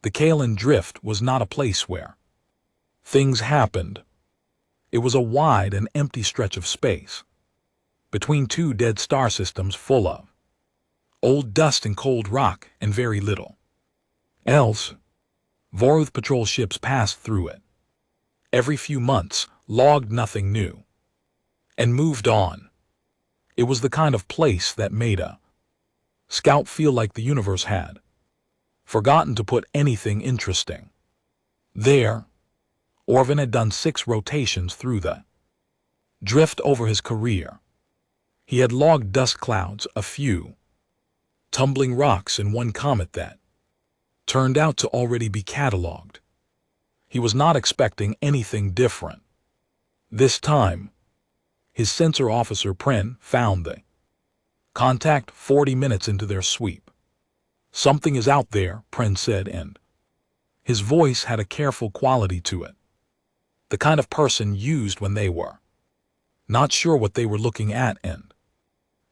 The Kalen Drift was not a place where things happened. It was a wide and empty stretch of space, between two dead star systems full of old dust and cold rock and very little else. Voruth patrol ships passed through it every few months, logged nothing new, and moved on. It was the kind of place that made a scout feel like the universe had forgotten to put anything interesting there. Orvin had done 6 rotations through the drift over his career. He had logged dust clouds, a few tumbling rocks, and one comet that turned out to already be catalogued. He was not expecting anything different. This time, his sensor officer Pren found the contact 40 minutes into their sweep. "Something is out there," Pren said, and his voice had a careful quality to it, the kind of person used when they were not sure what they were looking at and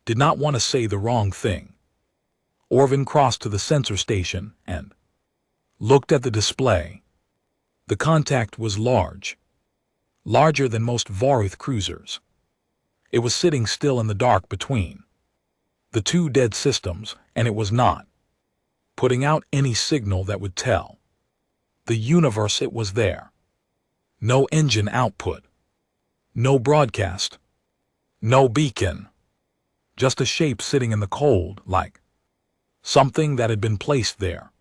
did not want to say the wrong thing. Orvin crossed to the sensor station and looked at the display. The contact was large, larger than most Voruth cruisers. It was sitting still in the dark between the two dead systems, and it was not putting out any signal that would tell the universe it was there. No engine output, no broadcast, no beacon, just a shape sitting in the cold, like something that had been placed there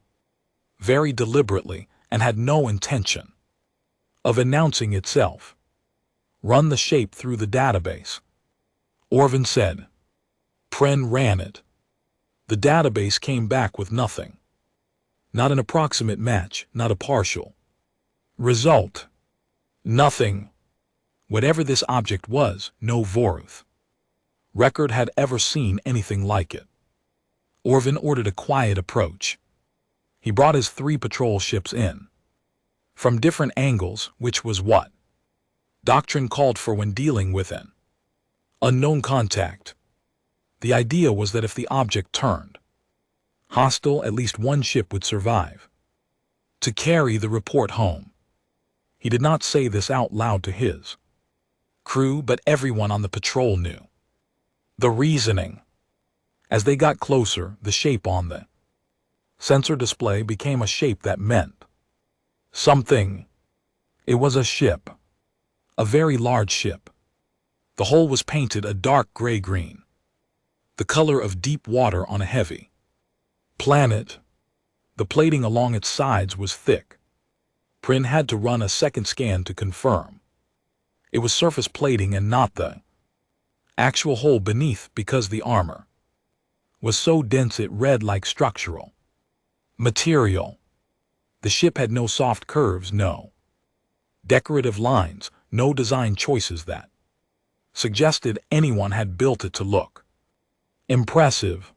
very deliberately and had no intention of announcing itself. "Run the shape through the database," Orvin said. Pren ran it. The database came back with nothing. Not an approximate match, not a partial result. Nothing. Whatever this object was, no Voruth record had ever seen anything like it. Orvin ordered a quiet approach. He brought his 3 patrol ships in from different angles, which was what doctrine called for when dealing with an unknown contact. The idea was that if the object turned hostile, at least one ship would survive to carry the report home. He did not say this out loud to his crew, but everyone on the patrol knew the reasoning. As they got closer, the shape on the sensor display became a shape that meant something. It was a ship, a very large ship. The hull was painted a dark gray-green, the color of deep water on a heavy planet. The plating along its sides was thick. Prin had to run a second scan to confirm it was surface plating and not the actual hull beneath, because the armor was so dense it read like structural material. The ship had no soft curves, no decorative lines, no design choices that suggested anyone had built it to look impressive.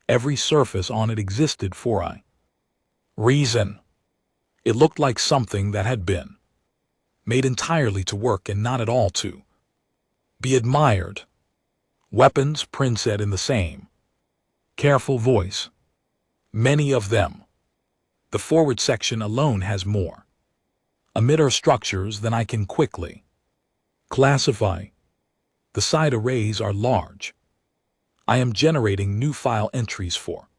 Every surface on it existed for a reason. It looked like something that had been made entirely to work and not at all to be admired. "Weapons," Prin said in the same careful voice. "Many of them. The forward section alone has more emitter structures than I can quickly classify. The side arrays are large. I am generating new file entries for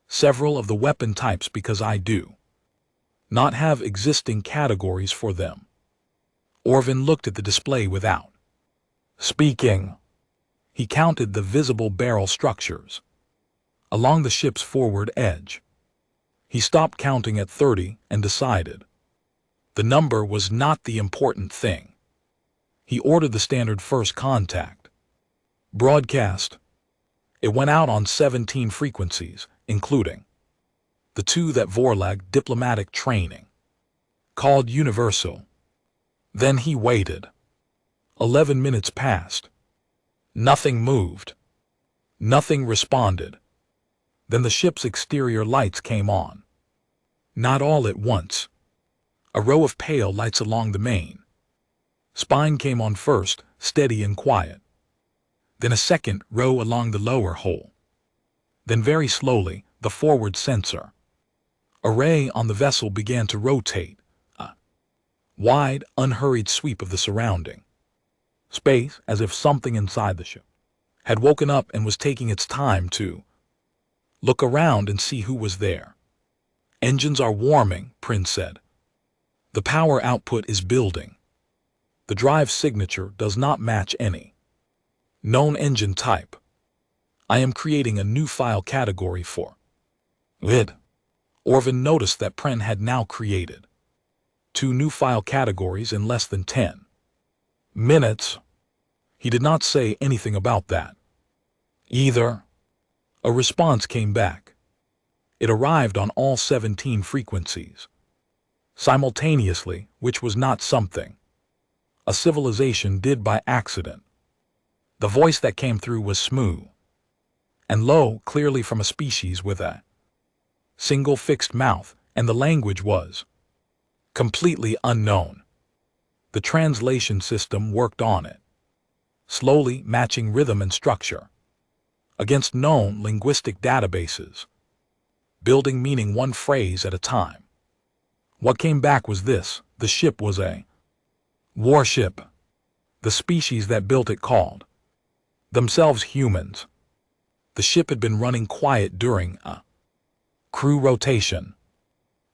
several of the weapon types because I do not have existing categories for them." Orvin looked at the display without speaking. He counted the visible barrel structures along the ship's forward edge. He stopped counting at 30 and decided the number was not the important thing. He ordered the standard first contact broadcast. It went out on 17 frequencies, including the 2 that Vorlag diplomatic training called universal. Then he waited. 11 minutes passed. Nothing moved. Nothing responded. Then the ship's exterior lights came on. Not all at once. A row of pale lights along the main spine came on first, steady and quiet. Then a second row along the lower hull. Then very slowly, the forward sensor Array on the vessel began to rotate, a wide, unhurried sweep of the surrounding space, as if something inside the ship had woken up and was taking its time to look around and see who was there. Engines are warming, Prince said. The power output is building. The drive signature does not match any known engine type. I am creating a new file category for it. Orvin noticed that Pren had now created 2 new file categories in less than 10 minutes. He did not say anything about that either. A response came back. It arrived on all 17 frequencies simultaneously, which was not something a civilization did by accident. The voice that came through was smooth and low, clearly from a species with a single fixed mouth, and the language was completely unknown. The translation system worked on it, slowly matching rhythm and structure against known linguistic databases, building meaning one phrase at a time. What came back was this: the ship was a warship. The species that built it called themselves humans. The ship had been running quiet during a crew rotation.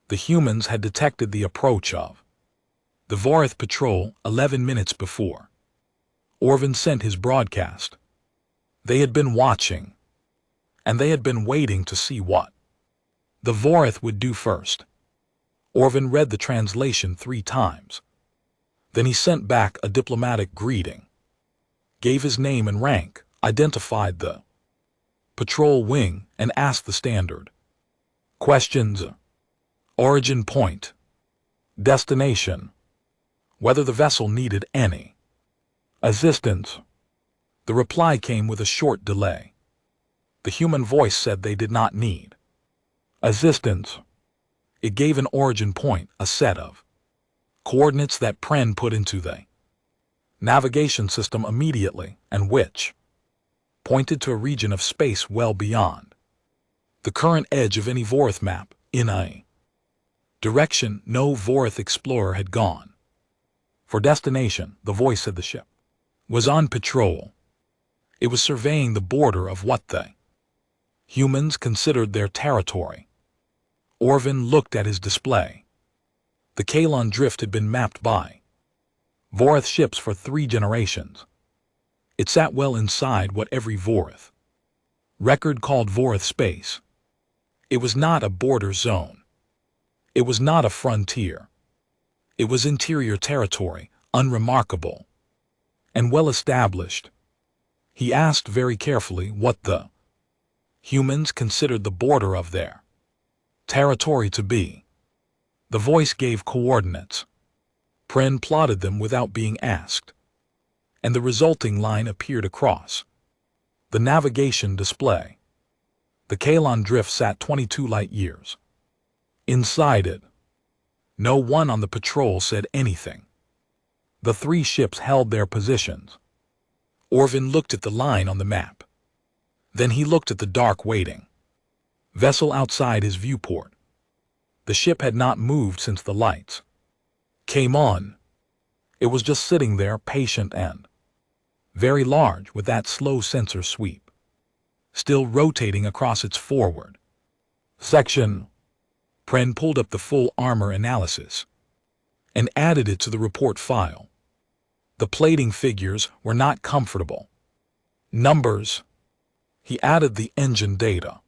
The humans had detected the approach of the Vorith patrol 11 minutes before Orvin sent his broadcast. They had been watching, and they had been waiting to see what the Vorith would do first. Orvin read the translation 3 times. Then he sent back a diplomatic greeting, gave his name and rank, identified the patrol wing, and asked the standard questions: origin point, destination, whether the vessel needed any assistance. The reply came with a short delay. The human voice said they did not need assistance. It gave an origin point, a set of coordinates that Pren put into the navigation system immediately, and which pointed to a region of space well beyond the current edge of any Vorith map, in a direction no Vorith explorer had gone. For destination, the voice said the ship was on patrol. It was surveying the border of what the humans considered their territory. Orvin looked at his display. The Kalon Drift had been mapped by Vorith ships for 3 generations. It sat well inside what every Vorith record called Vorith space. It was not a border zone. It was not a frontier. It was interior territory, unremarkable and well established. He asked very carefully what the humans considered the border of their territory to be. The voice gave coordinates. Pren plotted them without being asked, and the resulting line appeared across the navigation display. The Kalon Drift sat 22 light-years inside it. No one on the patrol said anything. The 3 ships held their positions. Orvin looked at the line on the map. Then he looked at the dark waiting vessel outside his viewport. The ship had not moved since the lights came on. It was just sitting there, patient and very large, with that slow sensor sweep still rotating across its forward section. Pren pulled up the full armor analysis and added it to the report file. The plating figures were not comfortable numbers. He added the engine data.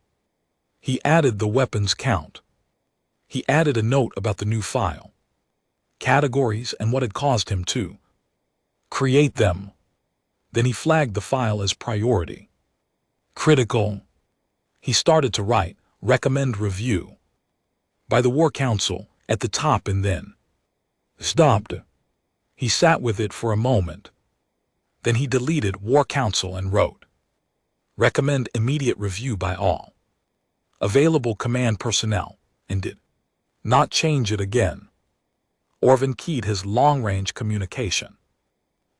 He added the weapons count. He added a note about the new file categories and what had caused him to create them. Then he flagged the file as priority critical. He started to write recommend review by the War Council at the top and then stopped. He sat with it for a moment. Then he deleted War Council and wrote recommend immediate review by all available command personnel, and did not change it again. Orvin keyed his long-range communication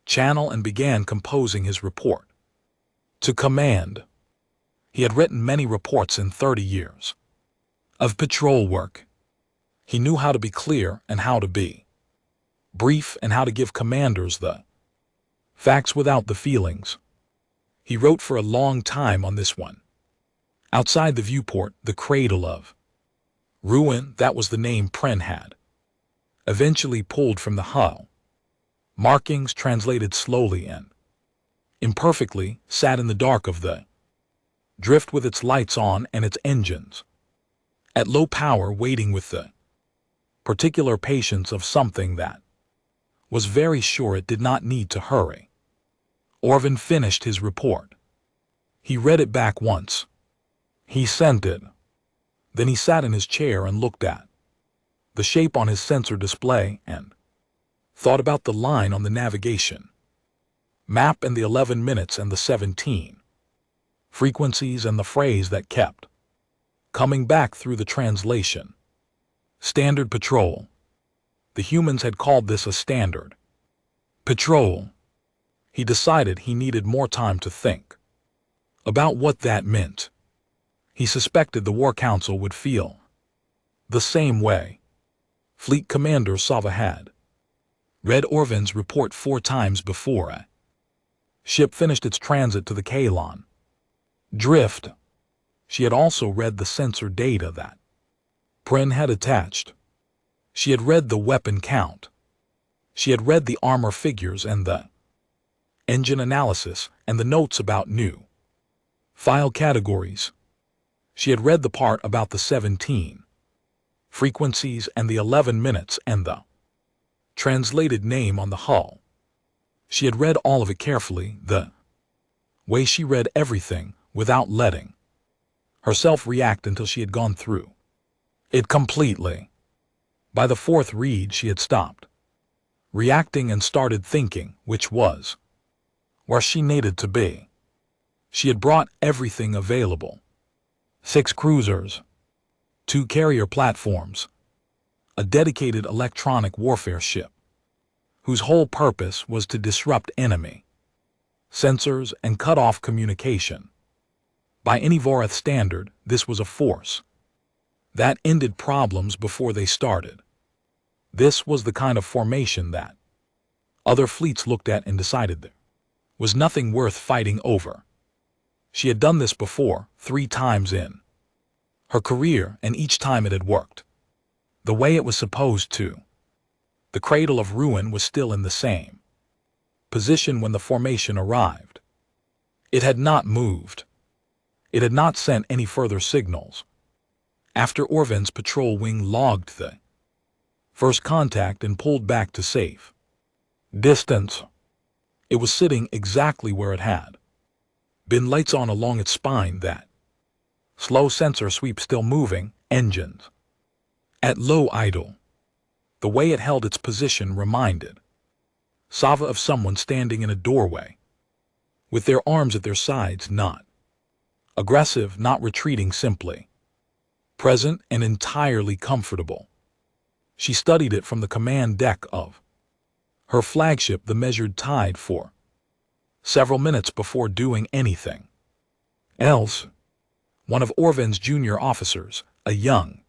channel and began composing his report to command. He had written many reports in 30 years of patrol work. He knew how to be clear and how to be brief and how to give commanders the facts without the feelings. He wrote for a long time on this one. Outside the viewport, the cradle of ruin, that was the name Pren had, eventually pulled from the hull. Markings translated slowly and imperfectly sat in the dark of the drift with its lights on and its engines at low power, waiting with the particular patience of something that was very sure it did not need to hurry. Orvin finished his report. He read it back once. He sent it. Then he sat in his chair and looked at the shape on his sensor display and thought about the line on the navigation map and the 11 minutes and the 17 frequencies and the phrase that kept coming back through the translation. Standard patrol. The humans had called this a standard patrol. He decided he needed more time to think about what that meant. He suspected the War Council would feel the same way. Fleet Commander Sava had read Orvin's report 4 times before a ship finished its transit to the Kalon drift. She had also read the sensor data that Pren had attached. She had read the weapon count. She had read the armor figures and the engine analysis and the notes about new file categories. She had read the part about the 17 frequencies and the 11 minutes and the translated name on the hull. She had read all of it carefully, the way she read everything without letting herself react until she had gone through it completely. By the 4th read she had stopped reacting and started thinking, which was where she needed to be. She had brought everything available. 6 cruisers, 2 carrier platforms, a dedicated electronic warfare ship, whose whole purpose was to disrupt enemy sensors and cut off communication. By any Vorath standard, this was a force that ended problems before they started. This was the kind of formation that other fleets looked at and decided there was nothing worth fighting over. She had done this before, 3 times in her career, and each time it had worked the way it was supposed to. The cradle of ruin was still in the same position when the formation arrived. It had not moved. It had not sent any further signals. After Orvin's patrol wing logged the first contact and pulled back to safe distance, it was sitting exactly where it had been, lights on along its spine, that slow sensor sweep still moving, engines at low idle. The way it held its position reminded Sava of someone standing in a doorway, with their arms at their sides, not aggressive, not retreating, simply present and entirely comfortable. She studied it from the command deck of her flagship, the Measured Tide, for several minutes before doing anything else. One of Orvin's junior officers, a young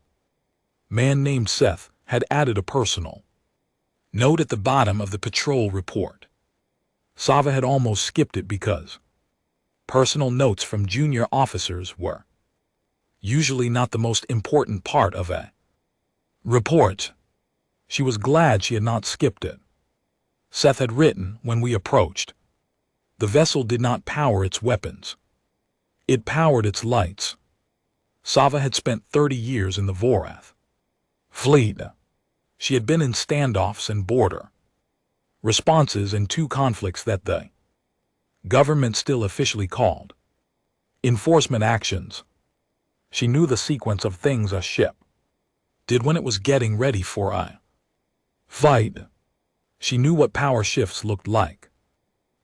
man named Seth, had added a personal note at the bottom of the patrol report. Sava had almost skipped it because personal notes from junior officers were usually not the most important part of a report. She was glad she had not skipped it. Seth had written, "When we approached, the vessel did not power its weapons. It powered its lights." Sava had spent 30 years in the Vorath fleet. She had been in standoffs and border responses in 2 conflicts that the government still officially called enforcement actions. She knew the sequence of things a ship did when it was getting ready for a fight. She knew what power shifts looked like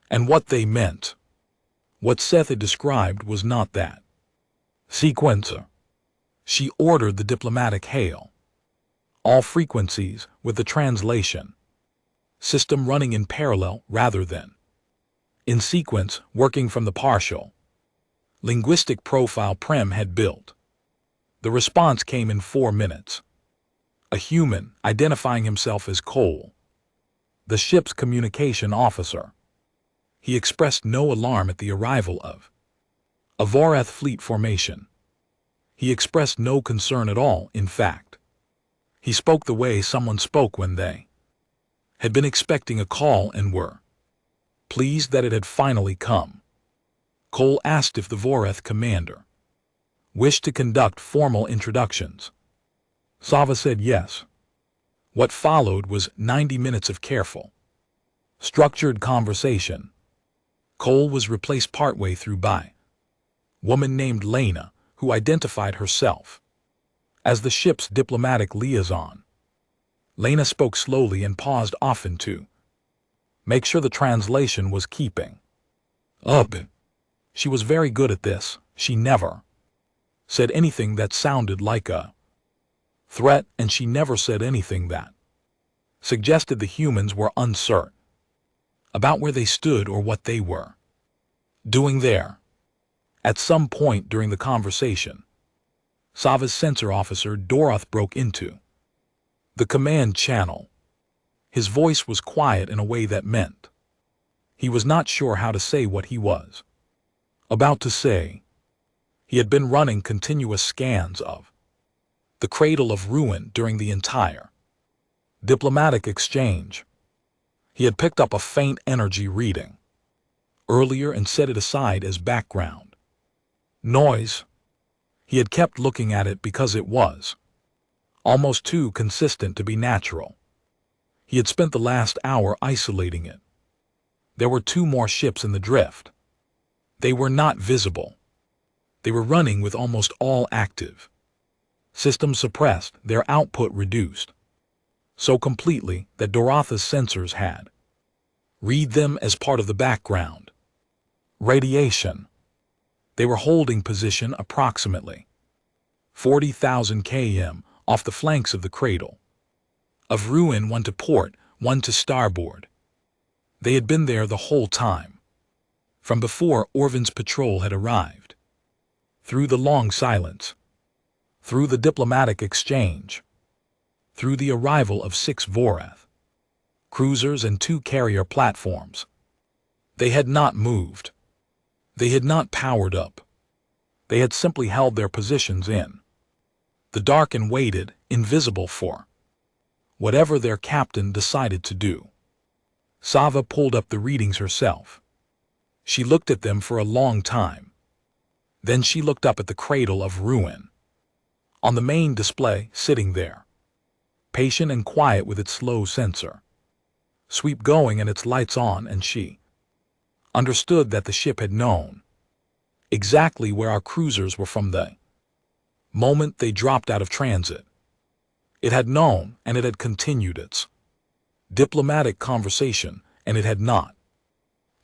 and what they meant. What Seth had described was not that sequencer. She ordered the diplomatic hail all frequencies with the translation system running in parallel rather than in sequence, working from the partial linguistic profile Prem had built. The response came in 4 minutes. a human identifying himself as Cole, the ship's communication officer. He expressed no alarm at the arrival of a Vorath fleet formation. He expressed no concern at all, in fact. He spoke the way someone spoke when they had been expecting a call and were pleased that it had finally come. Cole asked if the Vorath commander wished to conduct formal introductions. Sava said yes. What followed was 90 minutes of careful, structured conversation. Cole was replaced partway through by a woman named Lena, who identified herself as the ship's diplomatic liaison. Lena spoke slowly and paused often to make sure the translation was keeping up. She was very good at this. She never said anything that sounded like a threat, and she never said anything that suggested the humans were uncertain about where they stood or what they were doing there. At some point during the conversation, Sava's sensor officer Doroth broke into the command channel. His voice was quiet in a way that meant he was not sure how to say what he was about to say. He had been running continuous scans of the cradle of ruin during the entire diplomatic exchange. He had picked up a faint energy reading earlier and set it aside as background noise. He had kept looking at it because it was almost too consistent to be natural. He had spent the last hour isolating it. There were 2 more ships in the drift. They were not visible. They were running with almost all active systems suppressed, their output reduced so completely that Dorotha's sensors had read them as part of the background radiation. They were holding position approximately 40,000 km off the flanks of the cradle of ruin, 1 to port, 1 to starboard. They had been there the whole time, from before Orvan's patrol had arrived. Through the long silence, through the diplomatic exchange, through the arrival of 6 Vorath cruisers and 2 carrier platforms. They had not moved. They had not powered up. They had simply held their positions in the dark and waited, invisible, for whatever their captain decided to do. Sava pulled up the readings herself. She looked at them for a long time. Then she looked up at the cradle of ruin on the main display, sitting there, patient and quiet with its slow sensor sweep going and its lights on, and she understood that the ship had known exactly where our cruisers were from the moment they dropped out of transit. It had known, and it had continued its diplomatic conversation, and it had not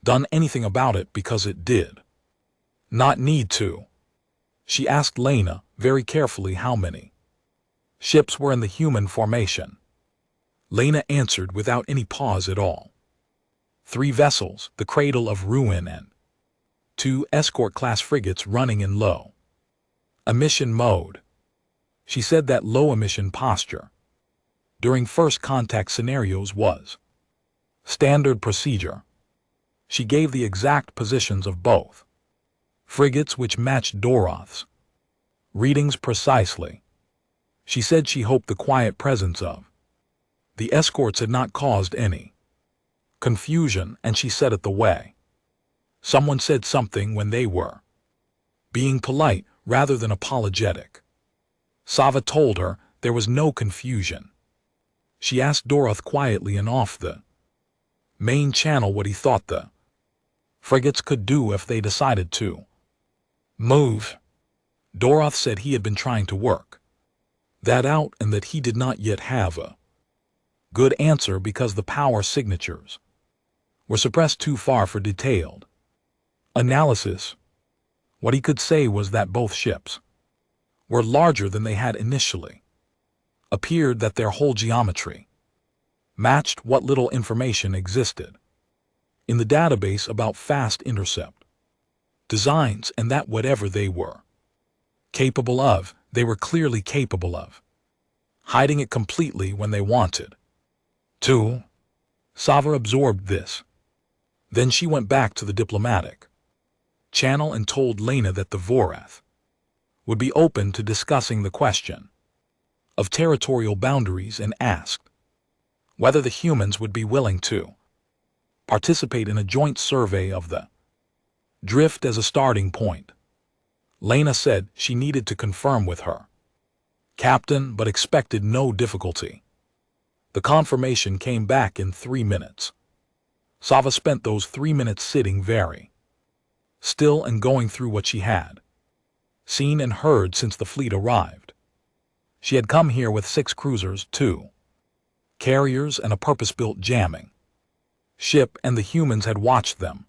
done anything about it because it did not need to. She asked Lena very carefully how many ships were in the human formation. Lena answered without any pause at all. 3 vessels, the Cradle of Ruin, and 2 escort-class frigates running in low emission mode. She said that low emission posture during first contact scenarios was standard procedure. She gave the exact positions of both frigates, which matched Doroth's readings precisely. She said she hoped the quiet presence of the escorts had not caused any confusion, and she said it the way someone said something when they were being polite rather than apologetic. Sava told her there was no confusion. She asked Doroth quietly and off the main channel what he thought the frigates could do if they decided to move. Doroth said he had been trying to work that out and that he did not yet have a good answer because the power signatures were suppressed too far for detailed analysis. What he could say was that both ships were larger than they had initially appeared, that their whole geometry matched what little information existed in the database about fast intercept designs, and that whatever they were capable of, they were clearly capable of hiding it completely when they wanted to. Sava absorbed this. Then she went back to the diplomatic channel and told Lena that the Vorath would be open to discussing the question of territorial boundaries and asked whether the humans would be willing to participate in a joint survey of the drift as a starting point. Lena said she needed to confirm with her captain but expected no difficulty. The confirmation came back in 3 minutes. Sava spent those 3 minutes sitting very still and going through what she had seen and heard since the fleet arrived. She had come here with 6 cruisers, 2 carriers, and a purpose-built jamming ship, and the humans had watched them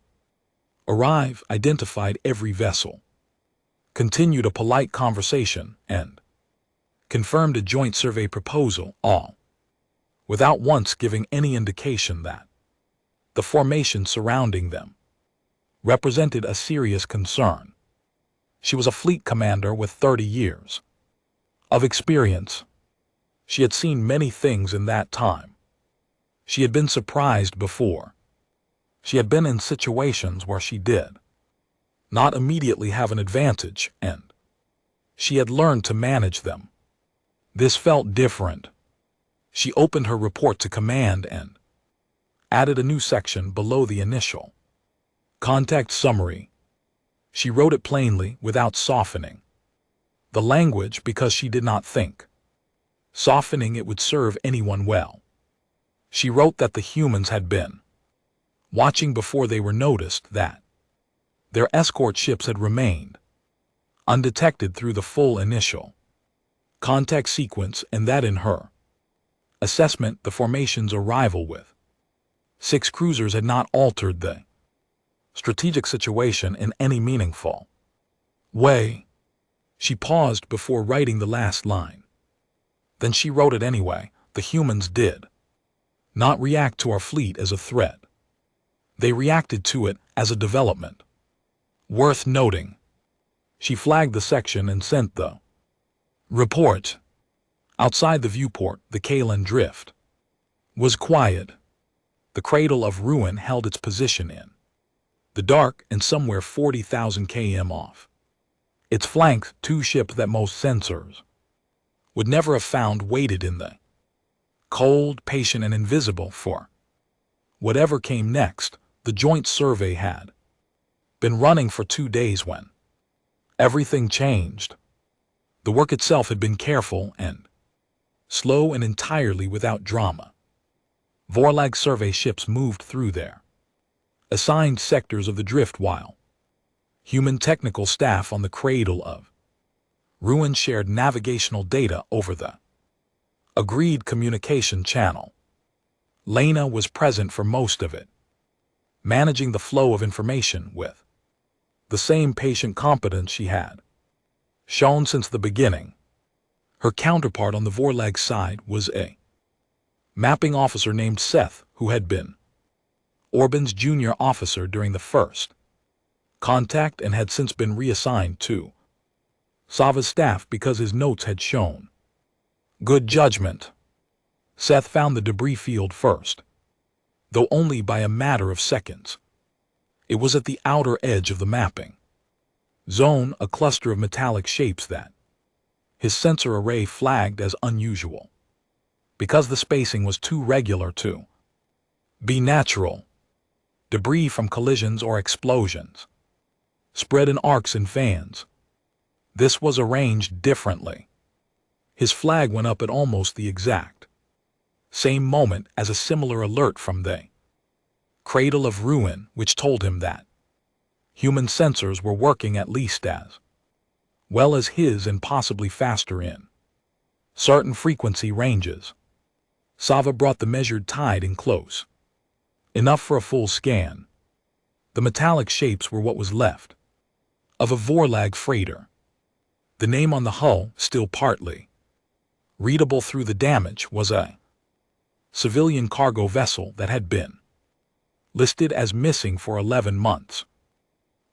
arrive, identified every vessel, continued a polite conversation, and confirmed a joint survey proposal, all without once giving any indication that the formation surrounding them represented a serious concern. She was a fleet commander with 30 years of experience. She had seen many things in that time. She had been surprised before. She had been in situations where she did not immediately have an advantage, and she had learned to manage them. This felt different. She opened her report to command and added a new section below the initial contact summary. She wrote it plainly without softening the language because she did not think softening it would serve anyone well. She wrote that the humans had been watching before they were noticed, that their escort ships had remained undetected through the full initial contact sequence, and that in her assessment the formation's arrival with 6 cruisers had not altered the strategic situation in any meaningful way. She paused before writing the last line. Then she wrote it anyway. The humans did not react to our fleet as a threat. They reacted to it as a development worth noting. She flagged the section and sent the report. Outside the viewport, the Kalen drift was quiet. The cradle of ruin held its position in the dark and somewhere 40,000 km off its flanks. 2 ships that most sensors would never have found waited in the cold, patient, and invisible for whatever came next. The joint survey had been running for 2 days when everything changed. The work itself had been careful and slow and entirely without drama. Vorlag survey ships moved through their assigned sectors of the drift while human technical staff on the cradle of ruin shared navigational data over the agreed communication channel. Lena was present for most of it, managing the flow of information with the same patient competence she had shown since the beginning. Her counterpart on the Vorlag side was a mapping officer named Seth, who had been Orban's junior officer during the first contact and had since been reassigned to Sava's staff because his notes had shown good judgment. Seth found the debris field first, though only by a matter of seconds. It was at the outer edge of the mapping zone, a cluster of metallic shapes that his sensor array flagged as unusual because the spacing was too regular to be natural. Debris from collisions or explosions spread in arcs and fans. This was arranged differently. His flag went up at almost the exact same moment as a similar alert from the cradle of ruin, which told him that human sensors were working at least as well as his and possibly faster in certain frequency ranges. Sava brought the measured tide in close enough for a full scan. The metallic shapes were what was left of a Vorlag freighter. The name on the hull, still partly readable through the damage, was a civilian cargo vessel that had been listed as missing for 11 months.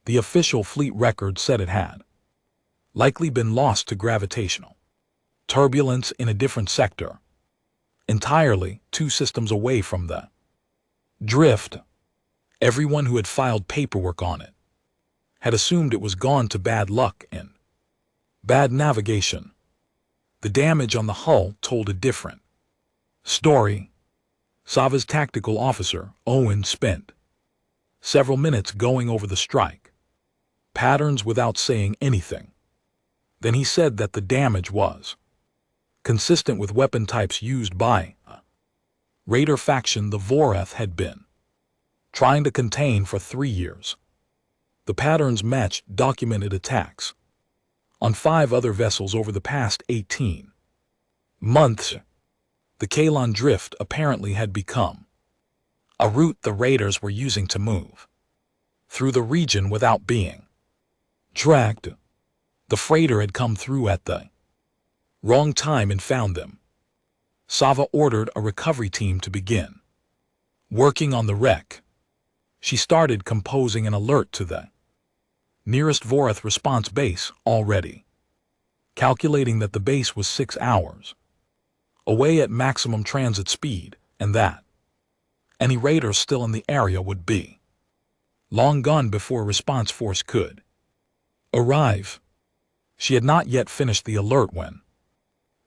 The official fleet record said it had likely been lost to gravitational Turbulence in a different sector. Entirely 2 systems away from the drift. Everyone who had filed paperwork on it had assumed it was gone to bad luck and bad navigation. The damage on the hull told a different story. Sava's tactical officer, Owen, spent several minutes going over the strike patterns without saying anything. Then he said that the damage was consistent with weapon types used by a raider faction the Voreth had been trying to contain for 3 years. The patterns matched documented attacks on 5 other vessels over the past 18 months. The Kalon Drift apparently had become a route the raiders were using to move through the region without being tracked. The freighter had come through at the wrong time and found them. Sava ordered a recovery team to begin working on the wreck. She started composing an alert to the nearest Voreth response base already, calculating that the base was 6 hours away at maximum transit speed and that any raider still in the area would be long gone before a response force could arrive. She had not yet finished the alert when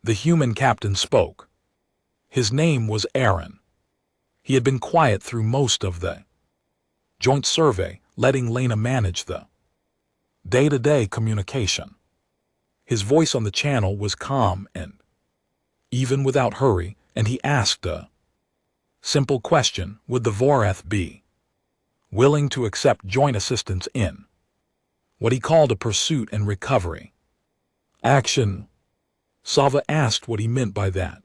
the human captain spoke. His name was Aaron. He had been quiet through most of the joint survey, letting Lena manage the day-to-day communication. His voice on the channel was calm and even without hurry, and he asked a simple question: would the Voreth be willing to accept joint assistance in what he called a pursuit and recovery action? Sava asked what he meant by that.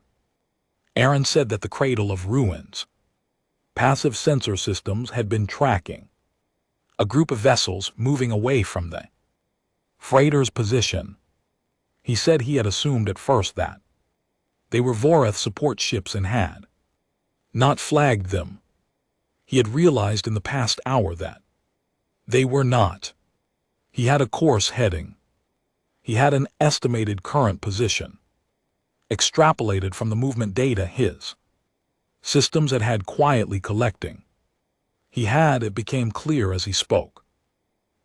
Aaron said that the Cradle of Ruins passive sensor systems had been tracking a group of vessels moving away from the freighter's position. He said he had assumed at first that they were Voreth support ships and had not flagged them. He had realized in the past hour that they were not. He had a course heading. He had an estimated current position, extrapolated from the movement data his systems had quietly collecting. He had, it became clear as he spoke,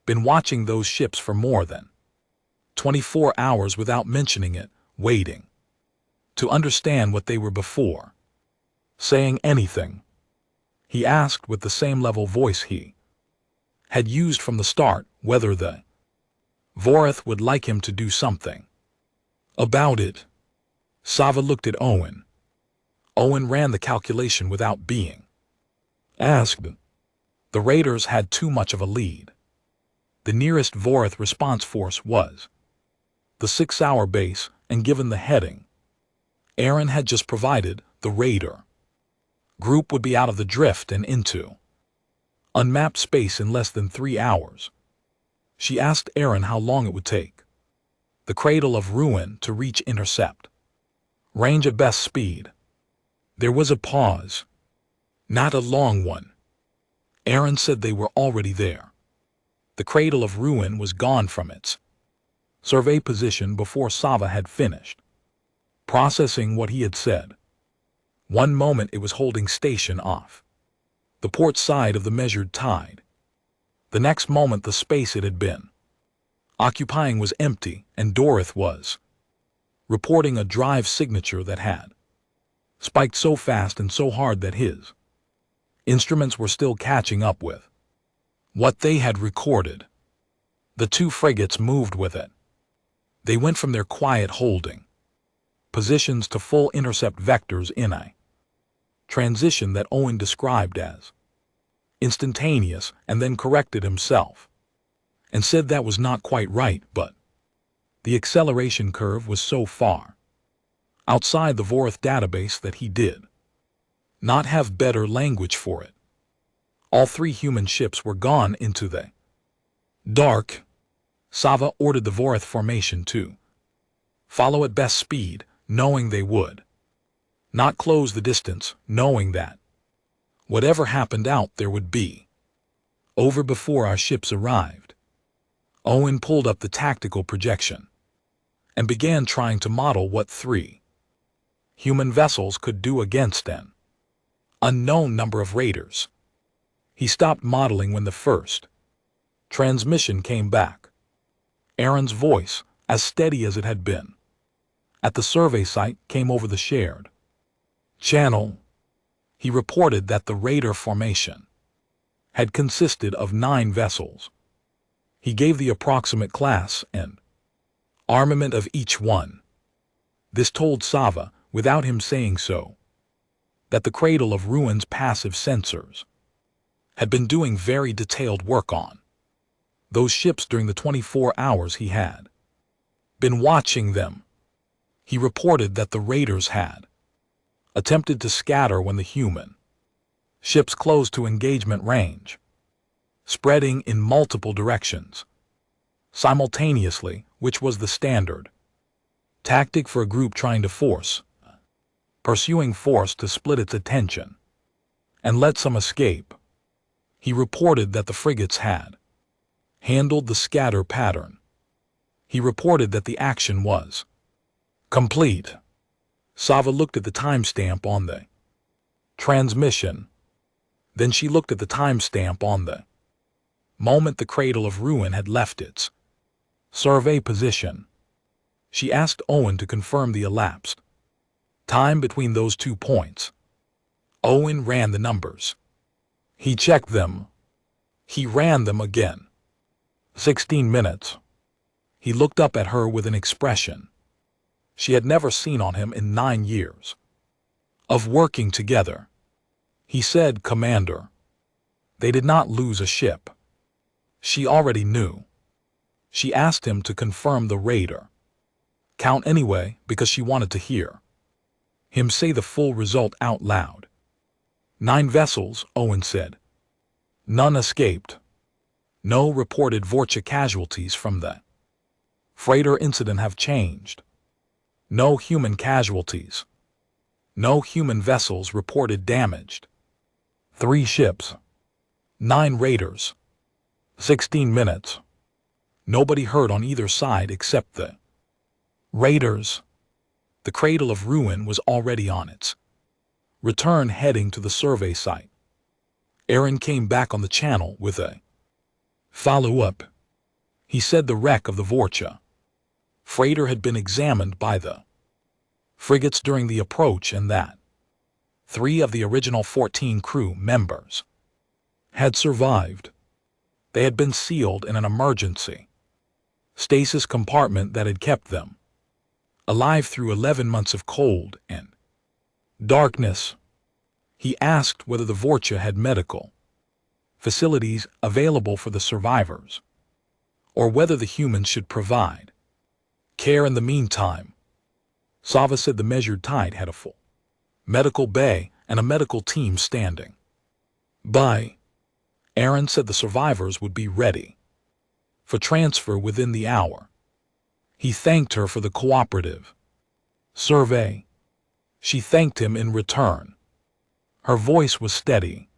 been watching those ships for more than 24 hours without mentioning it, waiting to understand what they were before saying anything. He asked with the same level voice he had used from the start whether the Voreth would like him to do something about it. Sava looked at Owen. Owen ran the calculation without being asked. The raiders had too much of a lead. The nearest Voreth response force was the 6-hour base, and given the heading Aaron had just provided, the raider group would be out of the drift and into unmapped space in less than 3 hours. She asked Aaron how long it would take the Cradle of Ruin to reach intercept range at best speed. There was a pause. Not a long one. Aaron said they were already there. The Cradle of Ruin was gone from its survey position before Sava had finished processing what he had said. One moment it was holding station off the port side of the measured tide. The next moment the space it had been occupying was empty, and Dorith was reporting a drive signature that had spiked so fast and so hard that his instruments were still catching up with what they had recorded. The 2 frigates moved with it. They went from their quiet holding positions to full intercept vectors in a transition that Owen described as instantaneous, and then corrected himself and said that was not quite right, but the acceleration curve was so far outside the Voreth database that he did not have better language for it. All 3 human ships were gone into the dark. Sava ordered the Voreth formation to follow at best speed, knowing they would not close the distance, knowing that whatever happened out there would be over before our ships arrived. Owen pulled up the tactical projection and began trying to model what 3 human vessels could do against an unknown number of raiders. He stopped modeling when the first transmission came back. Aaron's voice, as steady as it had been at the survey site, came over the shared channel. He reported that the raider formation had consisted of 9 vessels. He gave the approximate class and armament of each one. This told Sava, without him saying so, that the Cradle of Ruin's passive sensors had been doing very detailed work on those ships during the 24 hours he had been watching them. He reported that the raiders had attempted to scatter when the human ships closed to engagement range, spreading in multiple directions simultaneously, which was the standard tactic for a group trying to pursuing force to split its attention and let some escape. He reported that the frigates had handled the scatter pattern. He reported that the action was complete. Sava looked at the timestamp on the transmission. Then she looked at the timestamp on the moment the Cradle of Ruin had left its survey position. She asked Owen to confirm the elapsed time between those 2 points. Owen ran the numbers. He checked them. He ran them again. 16 minutes. He looked up at her with an expression she had never seen on him in 9 years of working together. He said, "Commander, they did not lose a ship." She already knew. She asked him to confirm the raider count anyway because she wanted to hear him say the full result out loud. 9 vessels, Owen said. None escaped. No reported Vorcha casualties from the freighter incident have changed. No human casualties. No human vessels reported damaged. 3 ships. 9 raiders. 16 minutes. Nobody hurt on either side except the raiders. The Cradle of Ruin was already on its return, heading to the survey site. Aaron came back on the channel with a follow-up. He said the wreck of the Vorcha freighter had been examined by the frigates during the approach and that 3 of the original 14 crew members had survived. They had been sealed in an emergency stasis compartment that had kept them alive through 11 months of cold and darkness. He asked whether the Vorcha had medical facilities available for the survivors, or whether the humans should provide care in the meantime. Sava said the measured tide had a full medical bay and a medical team standing by. Aaron said the survivors would be ready for transfer within the hour. He thanked her for the cooperative survey. She thanked him in return. Her voice was steady.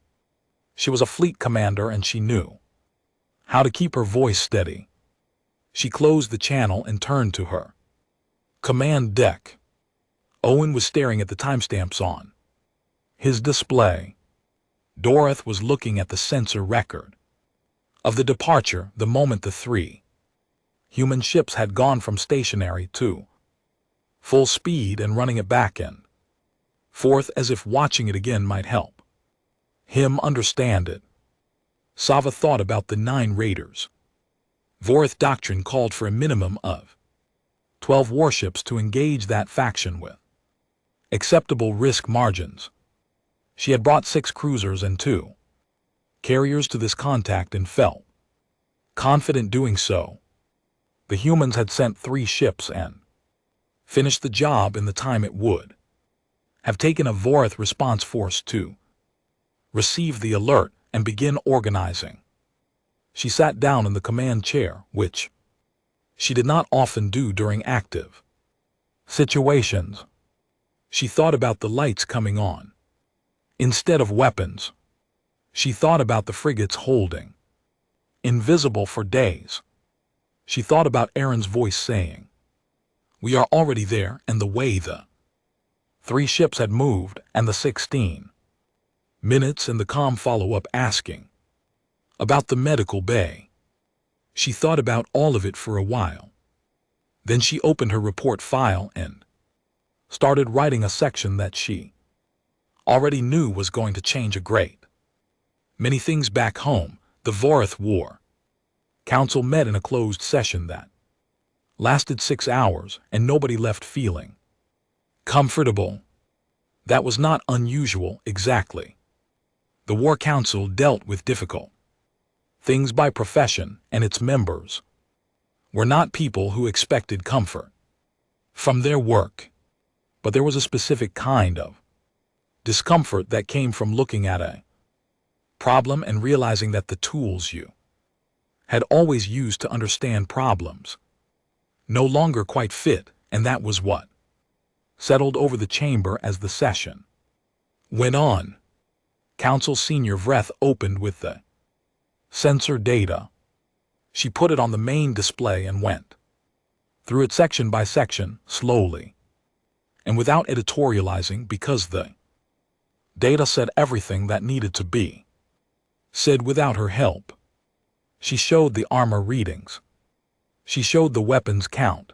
She was a fleet commander and she knew how to keep her voice steady. She closed the channel and turned to her command deck. Owen was staring at the timestamps on his display. Dorothy was looking at the sensor record of the departure the moment the 3 human ships had gone from stationary to full speed and running it back and forth as if watching it again might help him understand it. Sava thought about the 9 raiders. Vorith doctrine called for a minimum of 12 warships to engage that faction with acceptable risk margins. She had brought 6 cruisers and 2 carriers to this contact and felt confident doing so. The humans had sent 3 ships and finished the job in the time it would have taken a Vorith response force to receive the alert and begin organizing. She sat down in the command chair, which she did not often do during active situations. She thought about the lights coming on instead of weapons. She thought about the frigates holding invisible for days. She thought about Aaron's voice saying, We are already there, and the way the 3 ships had moved, and the 16 minutes and the calm follow-up asking about the medical bay. She thought about all of it for a while. Then she opened her report file and started writing a section that she already knew was going to change a great many things back home. The Vorath War Council met in a closed session that lasted 6 hours, and nobody left feeling comfortable. That was not unusual, exactly. The War Council dealt with difficult things by profession, and its members were not people who expected comfort from their work. But there was a specific kind of discomfort that came from looking at a problem and realizing that the tools you had always used to understand problems no longer quite fit, and that was what settled over the chamber as the session went on. Council Senior Vreth opened with the sensor data. She put it on the main display and went through it section by section, slowly and without editorializing, because the data said everything that needed to be said without her help. She showed the armor readings. She showed the weapons count.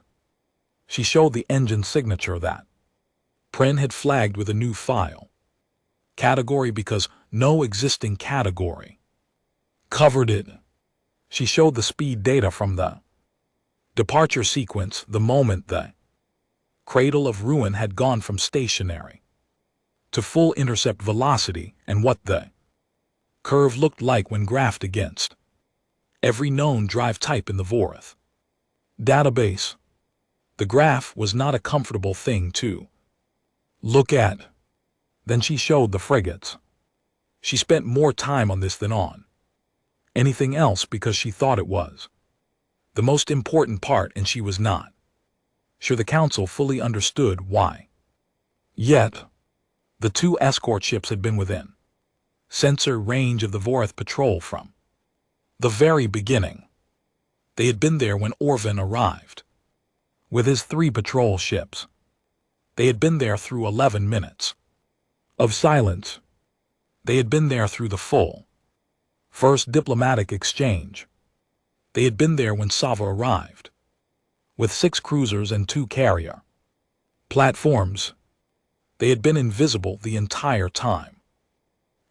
She showed the engine signature that Pren had flagged with a new file category because no existing category covered it. She showed the speed data from the departure sequence the moment the Cradle of Ruin had gone from stationary to full intercept velocity, and what the curve looked like when graphed against every known drive type in the Vorath database. The graph was not a comfortable thing to look at. Then she showed the frigates. She spent more time on this than on anything else because she thought it was the most important part, and she was not sure the Council fully understood why. Yet, the 2 escort ships had been within sensor range of the Vorath patrol from the very beginning. They had been there when Orvin arrived with his 3 patrol ships. They had been there through 11 minutes of silence. They had been there through the full first diplomatic exchange. They had been there when Sava arrived with 6 cruisers and 2 carrier platforms. They had been invisible the entire time.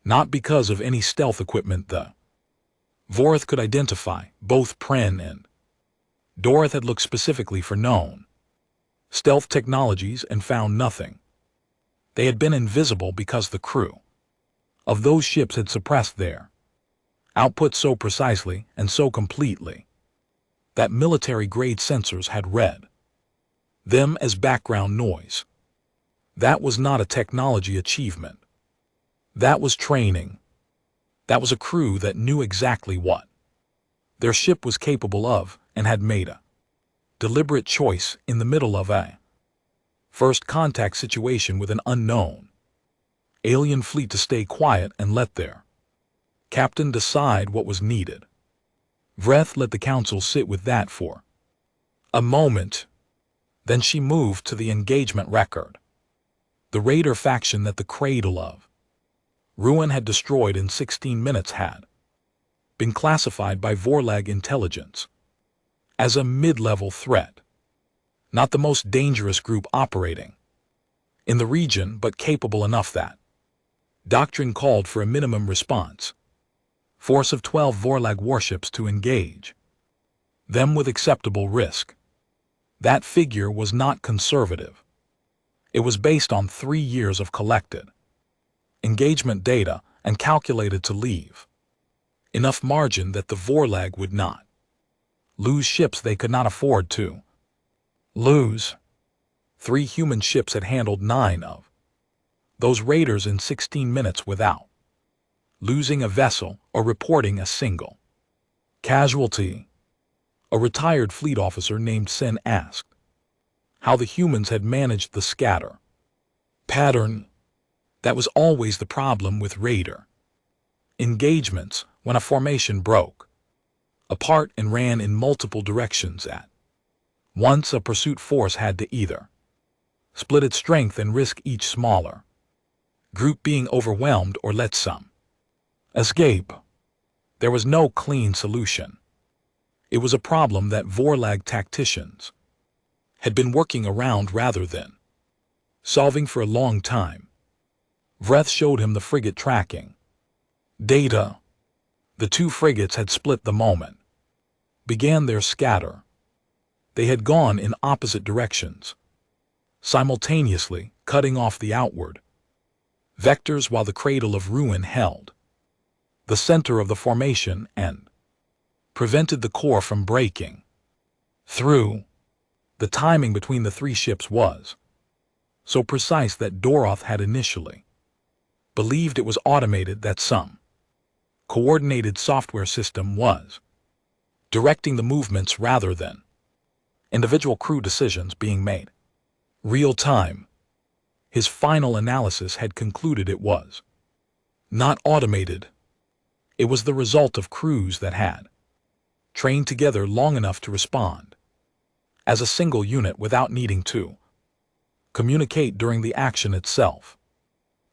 Not because of any stealth equipment the Vorath could identify. Both Pren and Doroth had looked specifically for known stealth technologies and found nothing. They had been invisible because the crew of those ships had suppressed their output so precisely and so completely that military-grade sensors had read them as background noise. That was not a technology achievement. That was training. That was a crew that knew exactly what their ship was capable of and had made a deliberate choice in the middle of a first contact situation with an unknown alien fleet to stay quiet and let their captain decide what was needed. Vreth let the Council sit with that for a moment. Then she moved to the engagement record. The Raider faction that the Cradle of Ruin had destroyed in 16 minutes had been classified by Vorlag intelligence as a mid-level threat. Not the most dangerous group operating in the region, but capable enough that doctrine called for a minimum response force of 12 Vorlag warships to engage them with acceptable risk. That figure was not conservative. It was based on 3 years of collected engagement data and calculated to leave enough margin that the Vorlag would not lose ships they could not afford to lose. 3 human ships had handled 9 of those raiders in 16 minutes without losing a vessel or reporting a single casualty. A retired fleet officer named Sen asked how the humans had managed the scatter pattern. That was always the problem with raider engagements. When a formation broke apart and ran in multiple directions at Once a pursuit force had to either split its strength and risk each smaller group being overwhelmed or let some escape. There was no clean solution. It was a problem that Vorlag tacticians had been working around rather than solving for a long time. Vreth showed him the frigate tracking data. The two frigates had split the moment began their scatter. They had gone in opposite directions, simultaneously cutting off the outward vectors while the cradle of ruin held the center of the formation and prevented the core from breaking through. The timing between the three ships was so precise that Doroth had initially believed it was automated, that some coordinated software system was directing the movements rather than individual crew decisions being made real time. His final analysis had concluded it was not automated. It was the result of crews that had trained together long enough to respond as a single unit without needing to communicate during the action itself.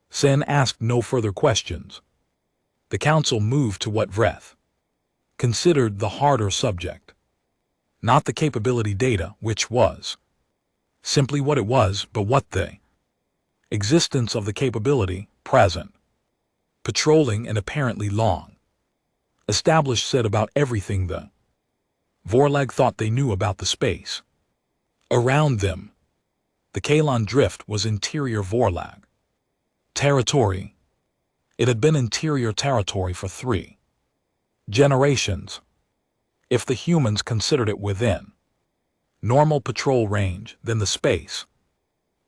Sen asked no further questions. The council moved to what Vreth considered the harder subject, not the capability data, which was simply what it was, but what the existence of the capability, present, patrolling and apparently long established, said about everything the Vorlag thought they knew about the space around them. The Kalon Drift was interior Vorlag territory. It had been interior territory for 3 generations, if the humans considered it within normal patrol range. Then the space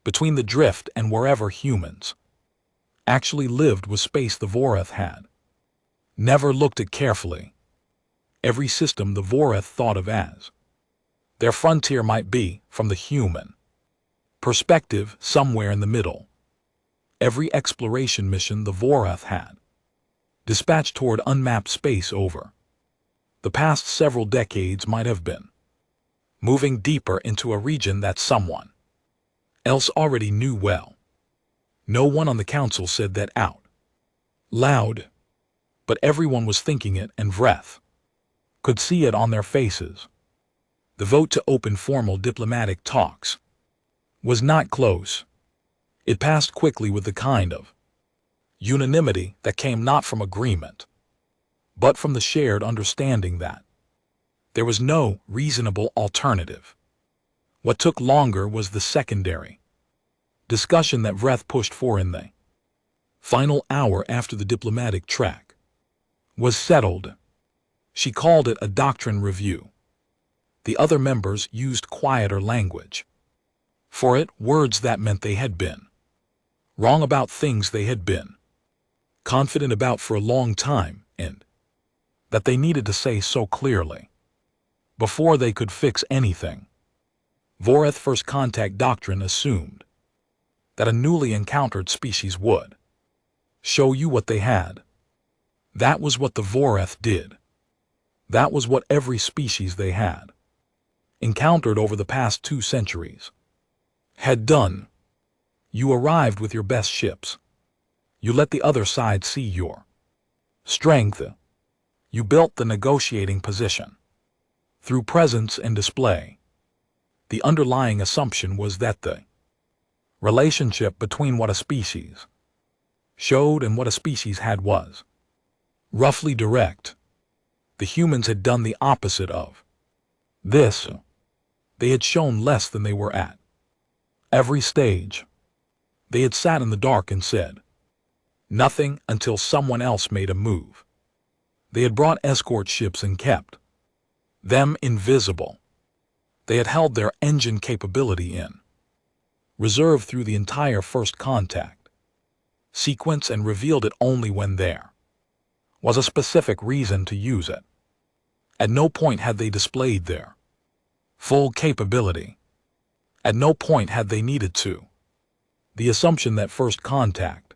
between the drift and wherever humans actually lived was space the Voreth had never looked at carefully. Every system the Voreth thought of as their frontier might be, from the human perspective, somewhere in the middle. Every exploration mission the Voreth had dispatched toward unmapped space over the past several decades might have been moving deeper into a region that someone else already knew well. No one on the council said that out loud, but everyone was thinking it, and Vreth could see it on their faces. The vote to open formal diplomatic talks was not close. It passed quickly with the kind of unanimity that came not from agreement, but from the shared understanding that there was no reasonable alternative. What took longer was the secondary discussion that Vreth pushed for in the final hour after the diplomatic track was settled. She called it a doctrine review. The other members used quieter language for it, words that meant they had been wrong about things they had been confident about for a long time, and that they needed to say so clearly before they could fix anything. Voreth First Contact Doctrine assumed that a newly encountered species would show you what they had. That was what the Voreth did. That was what every species they had encountered over the past 2 centuries had done. You arrived with your best ships. You let the other side see your strength. You built the negotiating position through presence and display. The underlying assumption was that the relationship between what a species showed and what a species had was roughly direct. The humans had done the opposite of this. They had shown less than they were at every stage. They had sat in the dark and said nothing until someone else made a move. They had brought escort ships and kept them invisible. They had held their engine capability in reserve through the entire First Contact sequence and revealed it only when there was a specific reason to use it. At no point had they displayed their full capability. At no point had they needed to. The assumption that First Contact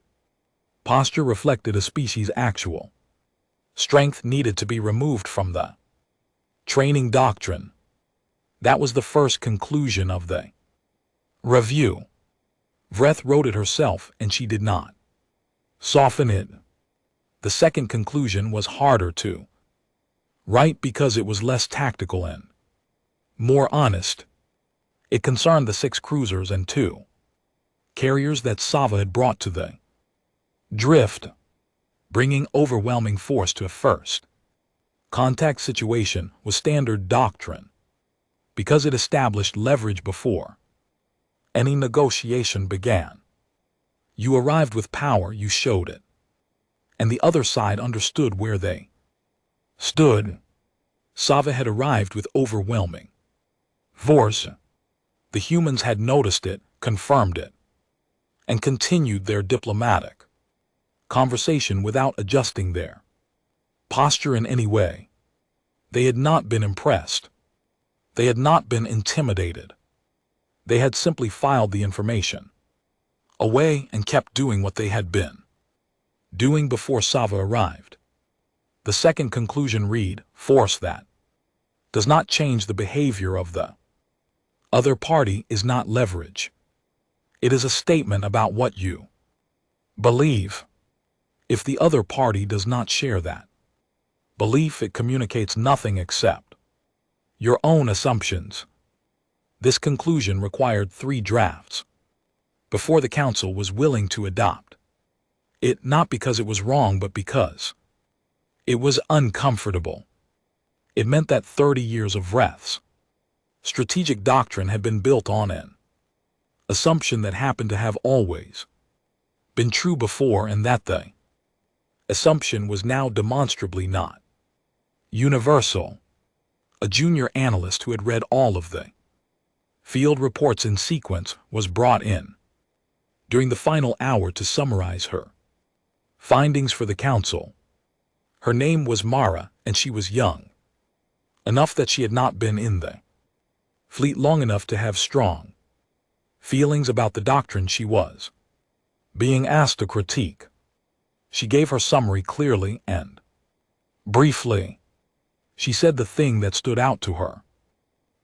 posture reflected a species' actual strength needed to be removed from the training doctrine. That was the first conclusion of the review. Vreth wrote it herself, and she did not soften it. The second conclusion was harder to write because it was less tactical and more honest. It concerned the 6 cruisers and 2 carriers that Sava had brought to the drift, bringing overwhelming force to a first contact situation was standard doctrine because it established leverage before any negotiation began. You arrived with power, you showed it, and the other side understood where they stood. Sava had arrived with overwhelming force. The humans had noticed it, confirmed it, and continued their diplomatic conversation without adjusting their posture in any way. They had not been impressed. They had not been intimidated. They had simply filed the information away and kept doing what they had been doing before Sava arrived. The second conclusion read, force that does not change the behavior of the other party is not leverage. It is a statement about what you believe. If the other party does not share that belief, it communicates nothing except your own assumptions. This conclusion required 3 drafts before the council was willing to adopt it, not because it was wrong, but because it was uncomfortable. It meant that 30 years of Vreth's strategic doctrine had been built on an assumption that happened to have always been true before, and that the assumption was now demonstrably not universal. A junior analyst who had read all of the field reports in sequence was brought in during the final hour to summarize her findings for the council. Her name was Mara, and she was young enough that she had not been in the fleet long enough to have strong feelings about the doctrine she was being asked to critique. She gave her summary clearly and briefly. She said the thing that stood out to her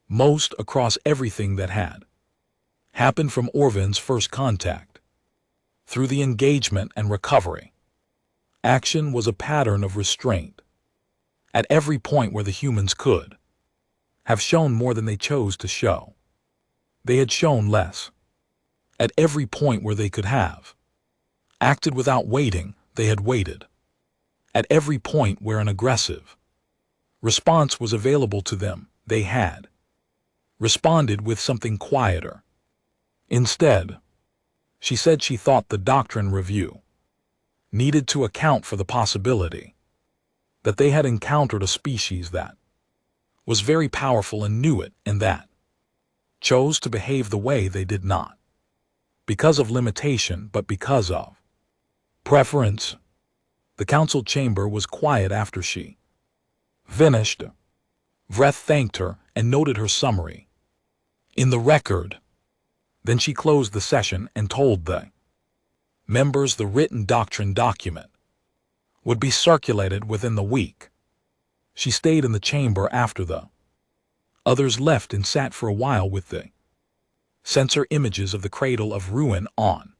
most across everything that had happened from Orvin's first contact through the engagement and recovery action was a pattern of restraint. At every point where the humans could have shown more than they chose to show, they had shown less. At every point where they could have acted without waiting, they had waited. At every point where an aggressive response was available to them, they had responded with something quieter. Instead, she said she thought the doctrine review needed to account for the possibility that they had encountered a species that was very powerful and knew it, and that chose to behave the way they did, not because of limitation but because of preference. The council chamber was quiet after she finished. Vreth thanked her and noted her summary in the record. Then she closed the session and told the members the written doctrine document would be circulated within the week. She stayed in the chamber after the others left and sat for a while with the sensor images of the cradle of ruin on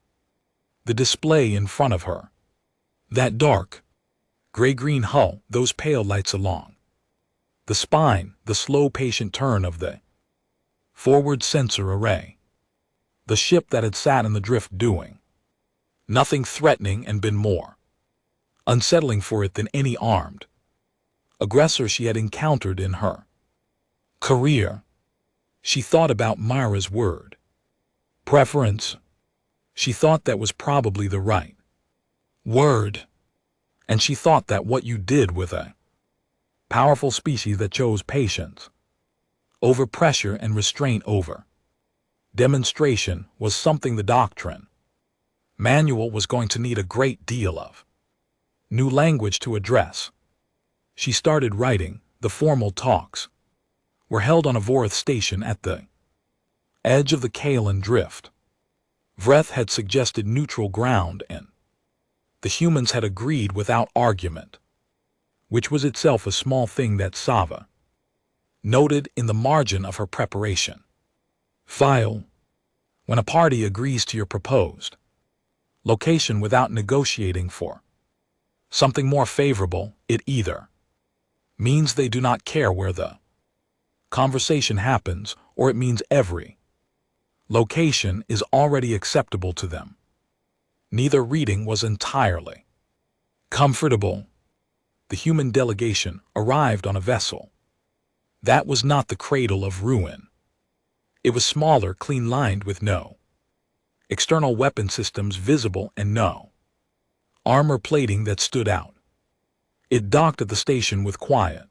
the display in front of her. That dark, gray-green hull, those pale lights along the spine, the slow patient turn of the forward sensor array. The ship that had sat in the drift doing nothing threatening and been more unsettling for it than any armed aggressor she had encountered in her career. She thought about Myra's word, preference. She thought that was probably the right word. And she thought that what you did with a powerful species that chose patience over pressure and restraint over demonstration was something the doctrine manual was going to need a great deal of new language to address. She started writing. The formal talks were held on a Vorith station at the edge of the Kaelan drift. Vreth had suggested neutral ground, and the humans had agreed without argument, which was itself a small thing that Sava noted in the margin of her preparation file. When a party agrees to your proposed location without negotiating for something more favorable, it either means they do not care where the conversation happens, or it means every location is already acceptable to them. Neither reading was entirely comfortable. The human delegation arrived on a vessel that was not the cradle of ruin. It was smaller, clean-lined, with no external weapon systems visible and no armor plating that stood out. It docked at the station with quiet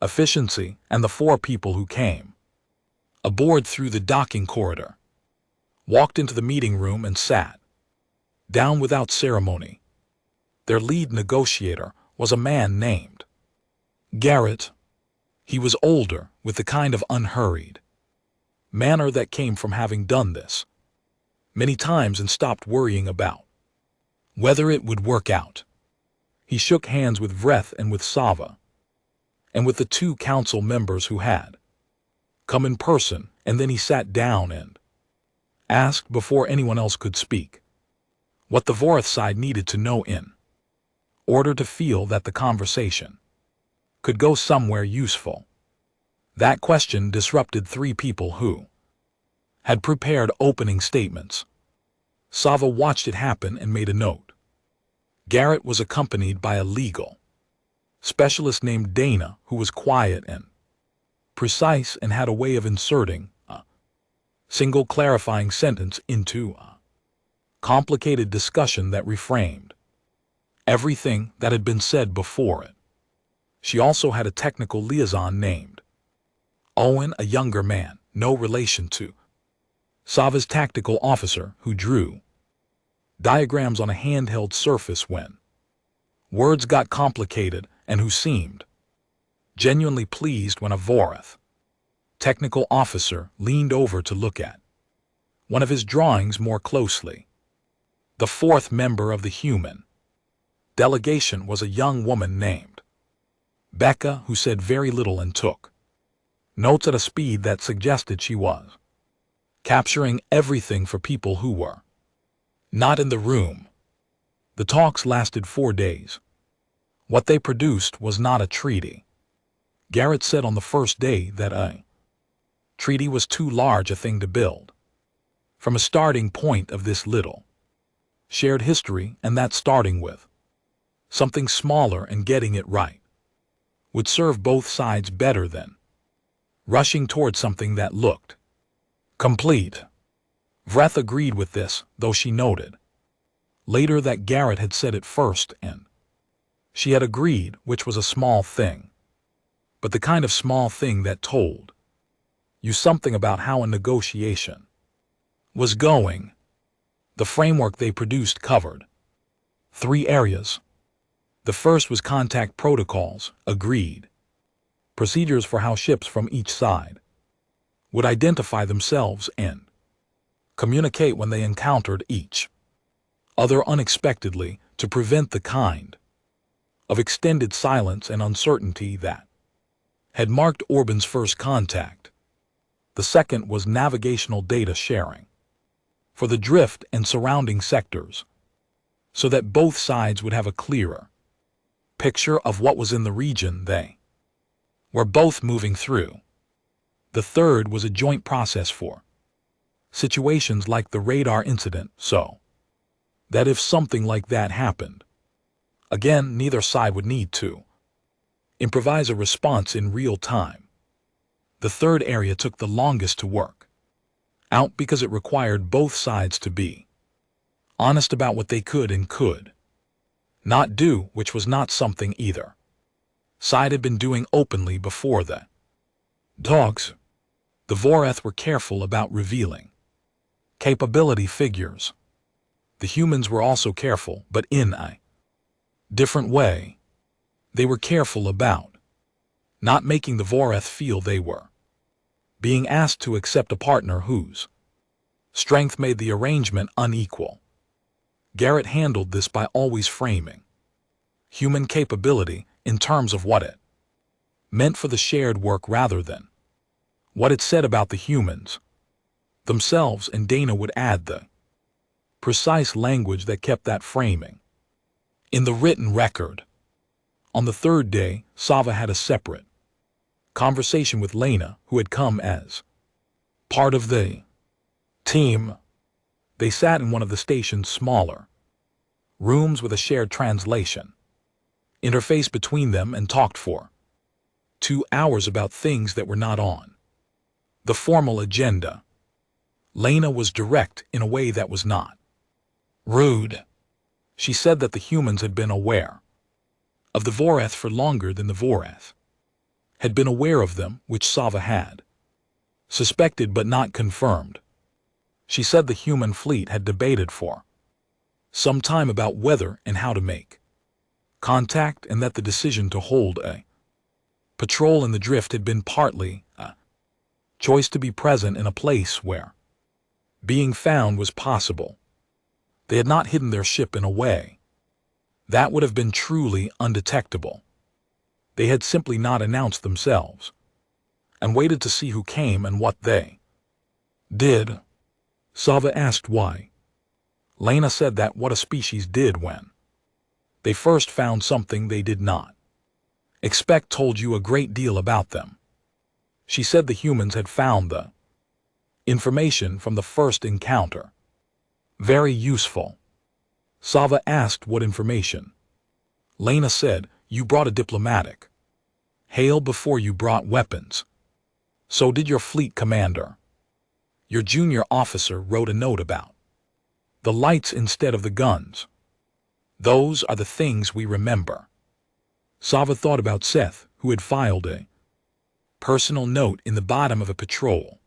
efficiency, and the 4 people who came aboard through the docking corridor walked into the meeting room and sat down without ceremony. Their lead negotiator was a man named Garrett. He was older, with the kind of unhurried manner that came from having done this many times and stopped worrying about whether it would work out. He shook hands with Vreth and with Sava, and with the 2 council members who had come in person, and then he sat down and asked, before anyone else could speak, what the Voreth side needed to know in order to feel that the conversation could go somewhere useful. That question disrupted 3 people who had prepared opening statements. Sava watched it happen and made a note. Garrett was accompanied by a legal specialist named Dana, who was quiet and precise and had a way of inserting a single clarifying sentence into a complicated discussion that reframed everything that had been said before it. She also had a technical liaison named Owen, a younger man, no relation to Sava's tactical officer, who drew diagrams on a handheld surface when words got complicated, and who seemed genuinely pleased when a Voreth technical officer leaned over to look at one of his drawings more closely. The 4th member of the human delegation was a young woman named Becca, who said very little and took notes at a speed that suggested she was capturing everything for people who were not in the room. The talks lasted 4 days. What they produced was not a treaty. Garrett said on the first day that a treaty was too large a thing to build from a starting point of this little shared history, and that starting with something smaller and getting it right would serve both sides better than rushing toward something that looked complete. Vreth agreed with this, though she noted later that Garrett had said it first, and she had agreed, which was a small thing, but the kind of small thing that told you something about how a negotiation was going. The framework they produced covered 3 areas. The first was contact protocols, agreed procedures for how ships from each side would identify themselves and communicate when they encountered each other unexpectedly, to prevent the kind of extended silence and uncertainty that had marked Orban's first contact. The second was navigational data sharing for the drift and surrounding sectors, so that both sides would have a clearer picture of what was in the region they were both moving through. The third was a joint process for situations like the radar incident, so that if something like that happened again, neither side would need to improvise a response in real time. The third area took the longest to work out because it required both sides to be honest about what they could and could not do, which was not something either side had been doing openly before the talks. The Voreth were careful about revealing capability figures. The humans were also careful, but in a different way. They were careful about not making the Voreth feel they were being asked to accept a partner whose strength made the arrangement unequal. Garrett handled this by always framing human capability in terms of what it meant for the shared work rather than what it said about the humans themselves, and Dana would add the precise language that kept that framing in the written record. On the third day, Sava had a separate conversation with Lena, who had come as part of the team. They sat in one of the station's smaller rooms with a shared translation interface between them and talked for 2 hours about things that were not on the formal agenda. Lena was direct in a way that was not rude. She said that the humans had been aware of the Voreth for longer than the Voreth had been aware of them, which Sava had suspected but not confirmed. She said the human fleet had debated for some time about whether and how to make contact, and that the decision to hold a patrol in the drift had been partly a choice to be present in a place where being found was possible. They had not hidden their ship in a way that would have been truly undetectable. They had simply not announced themselves and waited to see who came and what they did. Sava asked why. Lena said that what a species did when they first found something they did not expect told you a great deal about them. She said the humans had found the information from the first encounter very useful. Sava asked what information. Lena said, you brought a diplomatic hail before you brought weapons. So did your fleet commander. Your junior officer wrote a note about the lights instead of the guns. Those are the things we remember. Sava thought about Seth, who had filed a personal note in the bottom of a patrol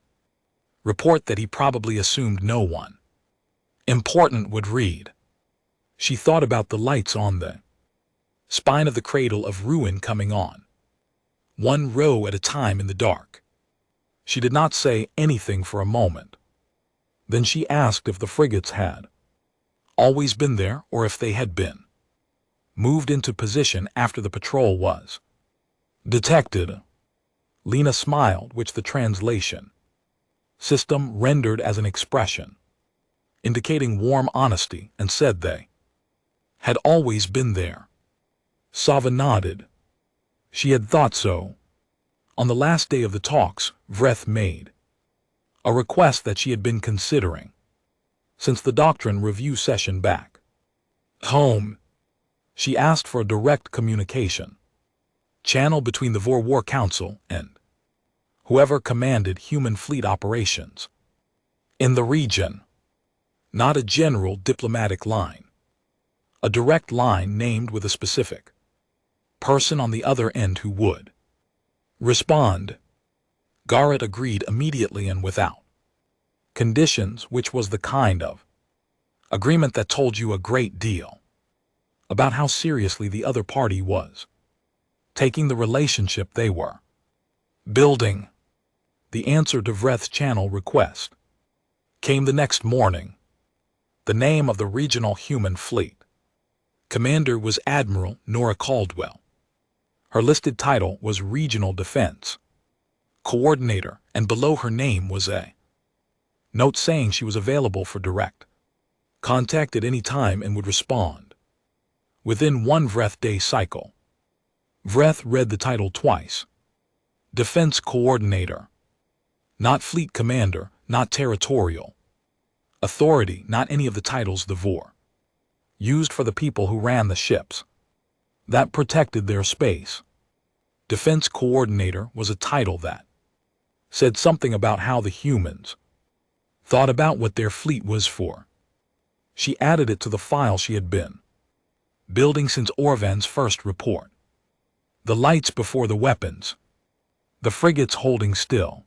report that he probably assumed no one important would read. She thought about the lights on the spine of the cradle of ruin coming on, one row at a time in the dark. She did not say anything for a moment. Then she asked if the frigates had always been there or if they had been moved into position after the patrol was detected. Lena smiled, which the translation system rendered as an expression indicating warm honesty, and said they had always been there. Sava nodded. She had thought so. On the last day of the talks, Vreth made a request that she had been considering since the doctrine review session back home. She asked for a direct communication channel between the Vor War Council and whoever commanded human fleet operations in the region. Not a general diplomatic line. A direct line named with a specific person on the other end who would respond. Garrett agreed immediately and without conditions, which was the kind of agreement that told you a great deal about how seriously the other party was taking the relationship they were building. The answer to Vreth's channel request came the next morning. The name of the regional human fleet commander was Admiral Nora Caldwell. Her listed title was Regional Defense Coordinator, and below her name was a note saying she was available for direct contact at any time and would respond within one Vreth day cycle. Vreth read the title twice. Defense Coordinator. Not Fleet Commander, not Territorial Authority, not any of the titles the Vor used for the people who ran the ships that protected their space. Defense Coordinator was a title that said something about how the humans thought about what their fleet was for. She added it to the file she had been building since Orvan's first report. The lights before the weapons. The frigates holding still.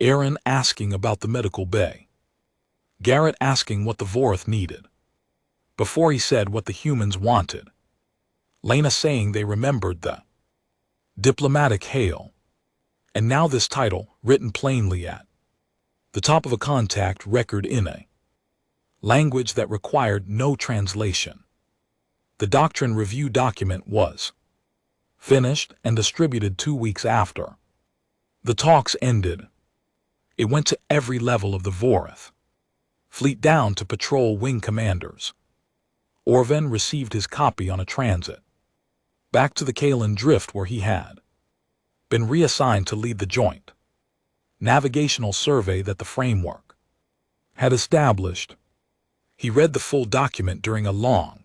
Aaron asking about the medical bay. Garrett asking what the Voreth needed before he said what the humans wanted. Lena saying they remembered the diplomatic hail. And now this title, written plainly at the top of a contact record in a language that required no translation. The doctrine review document was finished and distributed 2 weeks after. The talks ended. It went to every level of the Vorith fleet down to patrol wing commanders. Orven received his copy on a transit back to the Kalan Drift, where he had been reassigned to lead the joint navigational survey that the framework had established. He read the full document during a long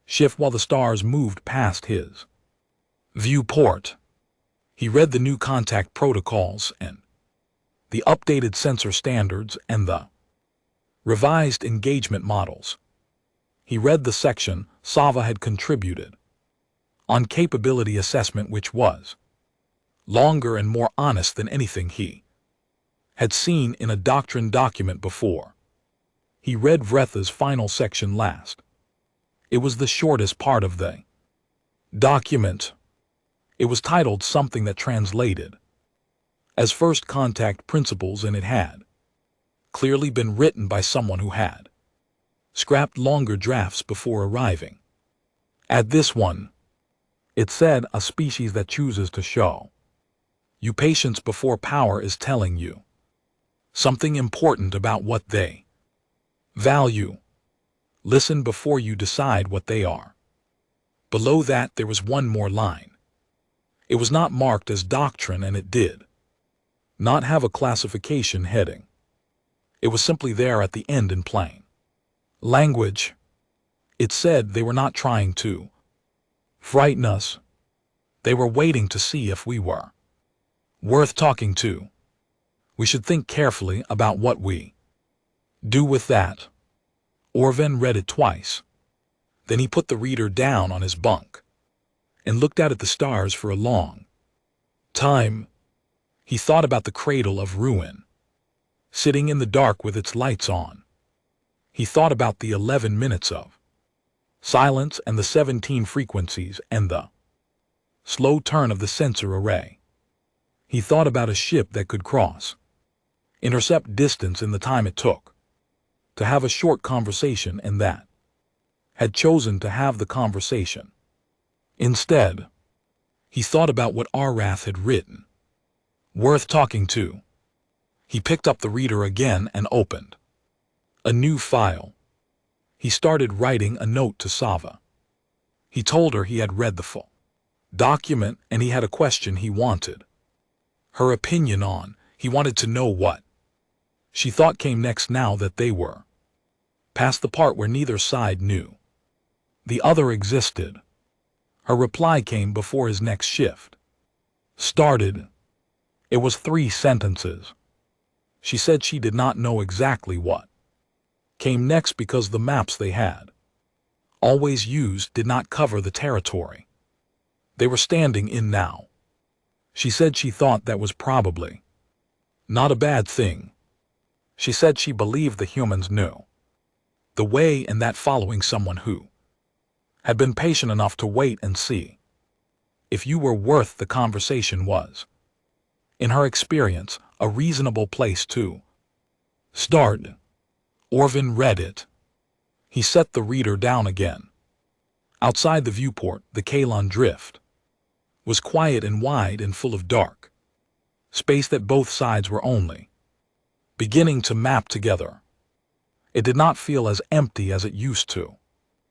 shift while the stars moved past his viewport. He read the new contact protocols and the updated sensor standards and the revised engagement models. He read the section Sava had contributed on capability assessment, which was longer and more honest than anything he had seen in a doctrine document before. He read Vretha's final section last. It was the shortest part of the document. It was titled something that translated as First Contact Principles, and it had clearly been written by someone who had scrapped longer drafts before arriving at this one. It said, a species that chooses to show you patience before power is telling you something important about what they value. Listen before you decide what they are. Below that there was one more line. It was not marked as doctrine, and it did not have a classification heading. It was simply there at the end in plain language. It said they were not trying to frighten us. They were waiting to see if we were worth talking to. We should think carefully about what we do with that. Orven read it twice. Then he put the reader down on his bunk and looked out at the stars for a long time. He thought about the cradle of ruin, sitting in the dark with its lights on. He thought about the 11 minutes of silence and the 17 frequencies and the slow turn of the sensor array. He thought about a ship that could intercept distance in the time it took to have a short conversation, and that had chosen to have the conversation. Instead, he thought about what Arath had written. Worth talking to. He picked up the reader again and opened a new file. He started writing a note to Sava. He told her he had read the full document and he had a question he wanted her opinion on. He wanted to know what she thought came next now that they were past the part where neither side knew the other existed. Her reply came before his next shift started. It was 3 sentences. She said she did not know exactly what came next because the maps they had always used did not cover the territory they were standing in now. She said she thought that was probably not a bad thing. She said she believed the humans knew the way, and that following someone who had been patient enough to wait and see if you were worth the conversation was, in her experience, a reasonable place to start. Orven read it. He set the reader down again. Outside the viewport, the Kalan Drift was quiet and wide and full of dark space that both sides were only beginning to map together. It did not feel as empty as it used to.